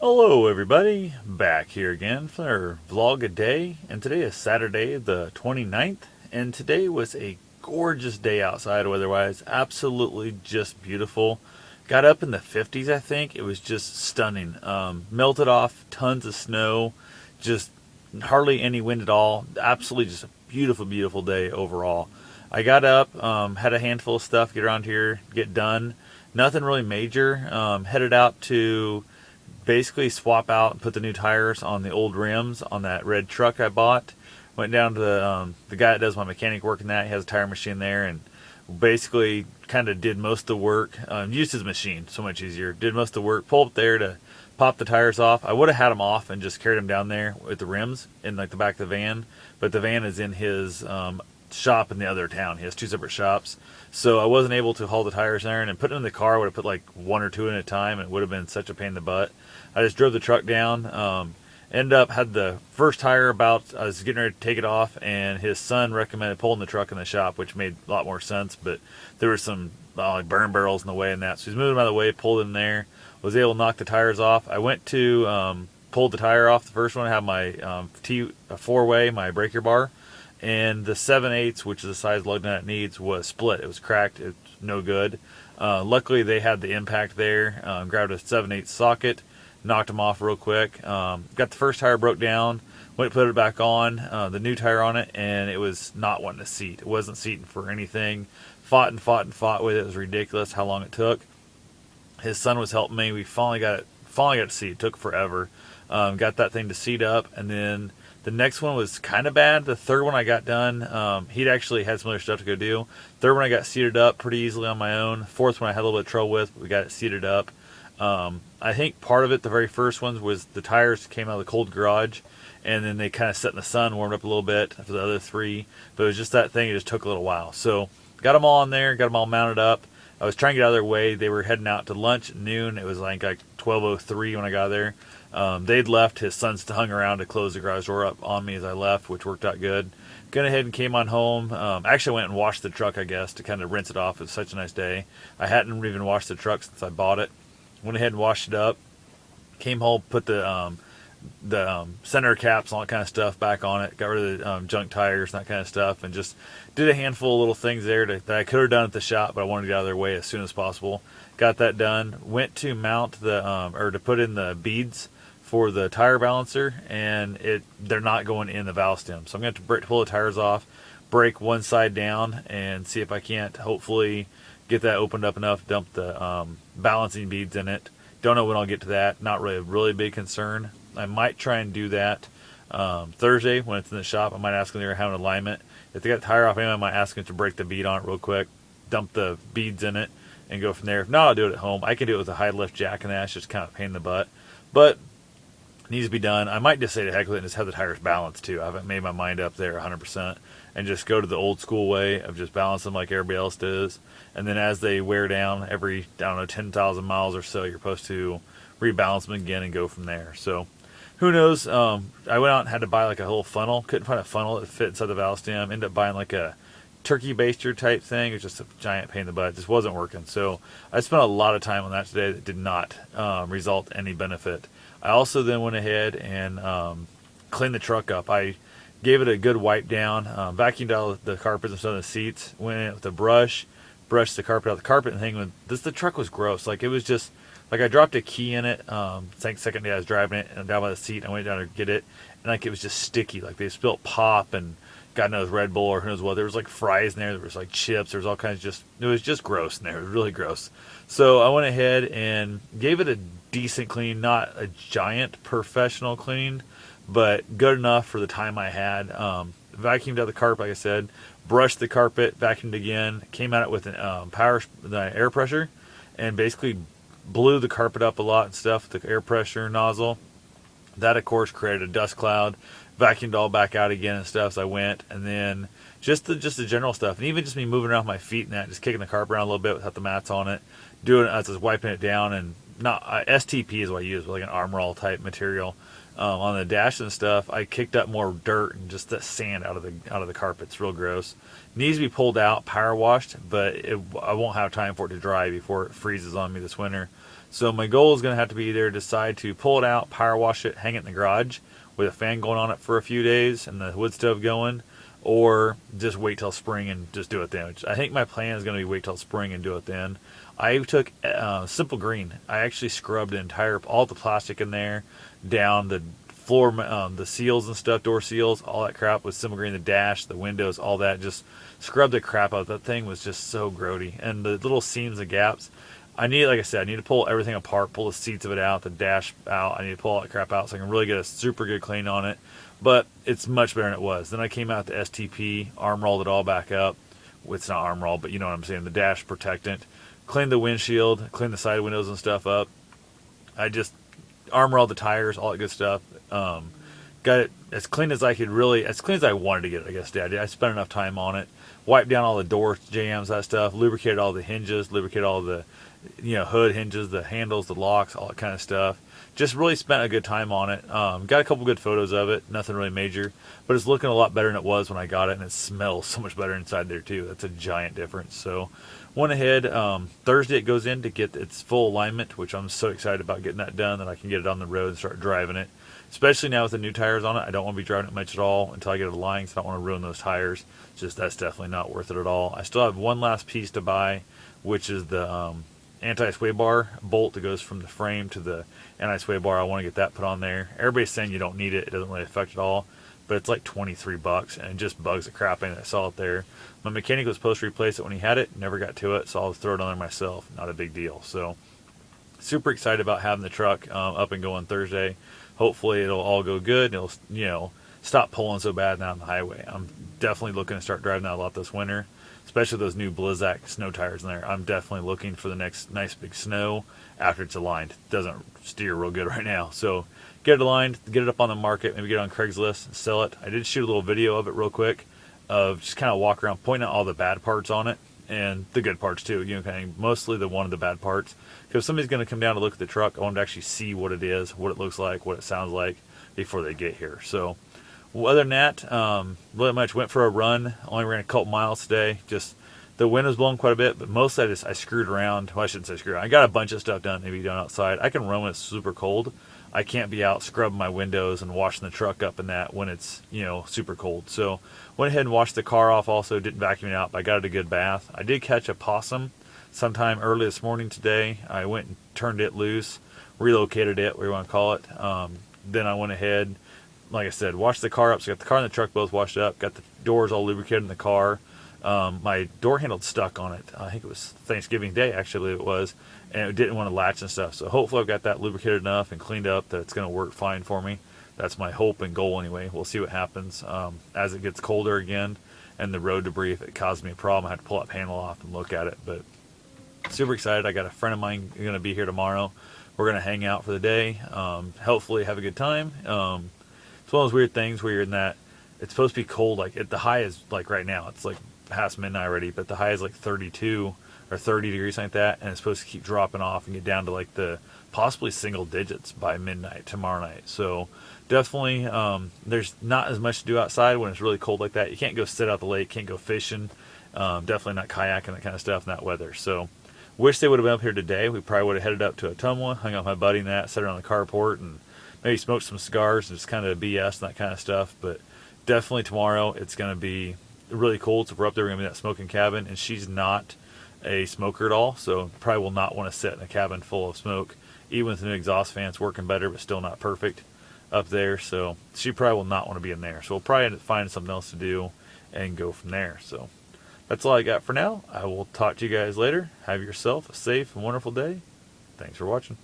Hello everybody, back here again for our vlog a day, and today is Saturday the 29th, and today was a gorgeous day outside weather-wise, absolutely just beautiful. Got up in the 50s, I think. It was just stunning. Melted off, tons of snow, just hardly any wind at all. Absolutely just a beautiful, beautiful day overall. I got up, had a handful of stuff, get around here, get done. Nothing really major. Headed out to basically swap out and put the new tires on the old rims on that red truck I bought. Went down to the guy that does my mechanic work in that. He has a tire machine there, and basically kind of did most of the work. Used his machine, so much easier. Did most of the work. Pulled up there to pop the tires off. I would have had them off and just carried them down there with the rims in like the back of the van, but the van is in his shop in the other town. He has two separate shops, so I wasn't able to haul the tires there. And put them in the car, I would have put like one or two in at a time, and it would have been such a pain in the butt. I just drove the truck down. Ended up had the first tire about. I was getting ready to take it off, and his son recommended pulling the truck in the shop, which made a lot more sense. But there were some like burn barrels in the way and that, so he's moving out of the way. Pulled in there, was able to knock the tires off. I went to pulled the tire off the first one. I had my four-way, my breaker bar, and the 7/8, which is the size lug nut it needs, was split. It was cracked. It's no good. Luckily, they had the impact there. Grabbed a 7/8 socket, knocked them off real quick. Got the first tire broke down. Went to put it back on, the new tire on it, and it was not wanting to seat. It wasn't seating for anything. Fought and fought and fought with it. It was ridiculous how long it took. His son was helping me. We finally got it. Finally got to seat. It took forever. Got that thing to seat up, and then the next one was kind of bad. The third one I got done. He'd actually had some other stuff to go do. Third one I got seated up pretty easily on my own. Fourth one I had a little bit of trouble with, but we got it seated up. I think part of it, the very first ones, was the tires came out of the cold garage, and then they kind of sat in the sun, warmed up a little bit for the other three. But it was just that thing. It just took a little while. So got them all on there, got them all mounted up. I was trying to get out of their way. They were heading out to lunch at noon. It was like 12:03 when I got there. They'd left. His son hung around to close the garage door up on me as I left, which worked out good. Went ahead and came on home. Actually went and washed the truck, I guess, to kind of rinse it off. It was such a nice day. I hadn't even washed the truck since I bought it. Went ahead and washed it up. Came home, put the center caps and all that kind of stuff back on it. Got rid of the junk tires and that kind of stuff, and just did a handful of little things there that I could have done at the shop, but I wanted to get out of their way as soon as possible. Got that done. Went to mount the or to put in the beads for the tire balancer, and they're not going in the valve stem. So I'm going to have to pull the tires off, break one side down, and see if I can't hopefully get that opened up enough, dump the balancing beads in it. Don't know when I'll get to that. Not really a really big concern. I might try and do that Thursday when it's in the shop. I might ask them if they're having an alignment. If they got the tire off anyway, I might ask them to break the bead on it real quick, dump the beads in it, and go from there. If not, I'll do it at home. I can do it with a high lift jack, and that's just kind of a pain in the butt. But needs to be done. I might just say to heck with it and just have the tires balanced too. I haven't made my mind up there 100%, and just go to the old school way of just balance them like everybody else does. And then as they wear down every, I don't know, 10,000 miles or so, you're supposed to rebalance them again and go from there. So who knows? I went out and had to buy like a whole funnel. Couldn't find a funnel that fit inside the valve stem. Ended up buying like a turkey baster type thing. It was just a giant pain in the butt. It just wasn't working. So I spent a lot of time on that today that did not result in any benefit. I also then went ahead and cleaned the truck up. I gave it a good wipe down, vacuumed out the carpets and some of the seats, went in with a brush, brushed the carpet out. The carpet and thing with this, the truck was gross. Like it was just like I dropped a key in it. Second day I was driving it and down by the seat. I went down to get it, and like it was just sticky. Like they spilled pop and God knows Red Bull or who knows what. There was like fries in there. There was like chips. There was all kinds of it was just gross in there. It was really gross. So I went ahead and gave it a decent clean, not a giant professional clean, but good enough for the time I had. Vacuumed out the carpet, like I said, brushed the carpet, vacuumed again, came at it with an the air pressure, and basically blew the carpet up a lot and stuff with the air pressure nozzle. That, of course, created a dust cloud. Vacuumed all back out again and stuff as I went, and then just the general stuff, and even just me moving around my feet and that, just kicking the carpet around a little bit without the mats on it, doing it as I was wiping it down, and not STP is what I use, like an Armor All type material on the dash and stuff. I kicked up more dirt and just the sand out of the carpet. It's real gross. Needs to be pulled out, power washed, but I won't have time for it to dry before it freezes on me this winter. So my goal is going to have to be either decide to pull it out, power wash it, hang it in the garage with a fan going on it for a few days and the wood stove going, or just wait till spring and just do it then. Which I think my plan is going to be wait till spring and do it then. I took Simple Green. I actually scrubbed all the plastic in there, down the floor, the seals and stuff, door seals, all that crap with Simple Green, the dash, the windows, all that. Just scrubbed the crap out. That thing was just so grody. And the little seams and gaps, like I said, I need to pull everything apart, pull the seats of it out, the dash out. I need to pull all that crap out so I can really get a super good clean on it. But it's much better than it was. Then I came out the STP, arm rolled it all back up. It's not arm rolled, but you know what I'm saying, the dash protectant. Cleaned the windshield, cleaned the side windows and stuff up. I just arm rolled the tires, all that good stuff. Got it as clean as I could, really, as clean as I wanted to get it, I guess, Dad. I spent enough time on it. Wiped down all the door jams, that stuff. Lubricated all the hinges, lubricated all the hood hinges, the handles, the locks, all that kind of stuff. Just really spent a good time on it. Got a couple good photos of it. Nothing really major, but it's looking a lot better than it was when I got it, and it smells so much better inside there too. That's a giant difference. So went ahead. Thursday it goes in to get its full alignment, which I'm so excited about getting that done, that I can get it on the road and start driving it. Especially now with the new tires on it, I don't want to be driving it much at all until I get it aligned. So I don't want to ruin those tires. That's definitely not worth it at all. I still have one last piece to buy, which is the anti-sway bar bolt that goes from the frame to the anti-sway bar. I want to get that put on there. Everybody's saying you don't need it. It doesn't really affect it all, but it's like $23 and it just bugs the crap in it. I saw it there. My mechanic was supposed to replace it when he had it. Never got to it, so I'll throw it on there myself. Not a big deal. So super excited about having the truck up and going Thursday. Hopefully it'll all go good. It'll stop pulling so bad now on the highway. I'm definitely looking to start driving that a lot this winter, especially those new Blizzak snow tires in there. I'm definitely looking for the next nice big snow after it's aligned. It doesn't steer real good right now. So get it aligned, get it up on the market, maybe get it on Craigslist and sell it. I did shoot a little video of it real quick of just kind of walk around, pointing out all the bad parts on it and the good parts too. Kind of mostly the one of the bad parts. Because if somebody's going to come down to look at the truck, I want them to actually see what it is, what it looks like, what it sounds like before they get here. So other than that, really much went for a run. Only ran a couple miles today. Just the wind was blowing quite a bit, but mostly I screwed around. Well, I shouldn't say screwed around. I got a bunch of stuff done, maybe done outside. I can run when it's super cold. I can't be out scrubbing my windows and washing the truck up and that when it's super cold. So went ahead and washed the car off. Also didn't vacuum it out, but I got it a good bath. I did catch a possum sometime early this morning today. I went and turned it loose, relocated it, whatever you want to call it. Then I went ahead, like I said, washed the car up. So I got the car and the truck both washed up. Got the doors all lubricated in the car. My door handle stuck on it. I think it was Thanksgiving Day, actually it was, and it didn't want to latch and stuff. So hopefully I've got that lubricated enough and cleaned up that it's going to work fine for me. That's my hope and goal anyway. We'll see what happens as it gets colder again, and the road debris, if it causes me a problem, I have to pull that panel off and look at it. But super excited. I got a friend of mine going to be here tomorrow. We're going to hang out for the day. Hopefully have a good time. It's one of those weird things where you're in that, it's supposed to be cold. The high is like right now, it's like past midnight already, but the high is like 32 or 30 degrees like that, and it's supposed to keep dropping off and get down to like the possibly single digits by midnight tomorrow night. So definitely there's not as much to do outside when it's really cold like that. You can't go sit out the lake, can't go fishing, definitely not kayaking, that kind of stuff in that weather. So wish they would have been up here today. We probably would have headed up to Ottumwa, hung out with my buddy and that, sat around the carport and maybe smoked some cigars and just kind of BS and that kind of stuff. But definitely tomorrow it's going to be really cold. So if we're up there, we're going to be in that smoking cabin, and she's not a smoker at all, so probably will not want to sit in a cabin full of smoke, even with the new exhaust fans working better, but still not perfect up there. So she probably will not want to be in there. So we'll probably end up finding something else to do and go from there. So that's all I got for now. I will talk to you guys later. Have yourself a safe and wonderful day. Thanks for watching.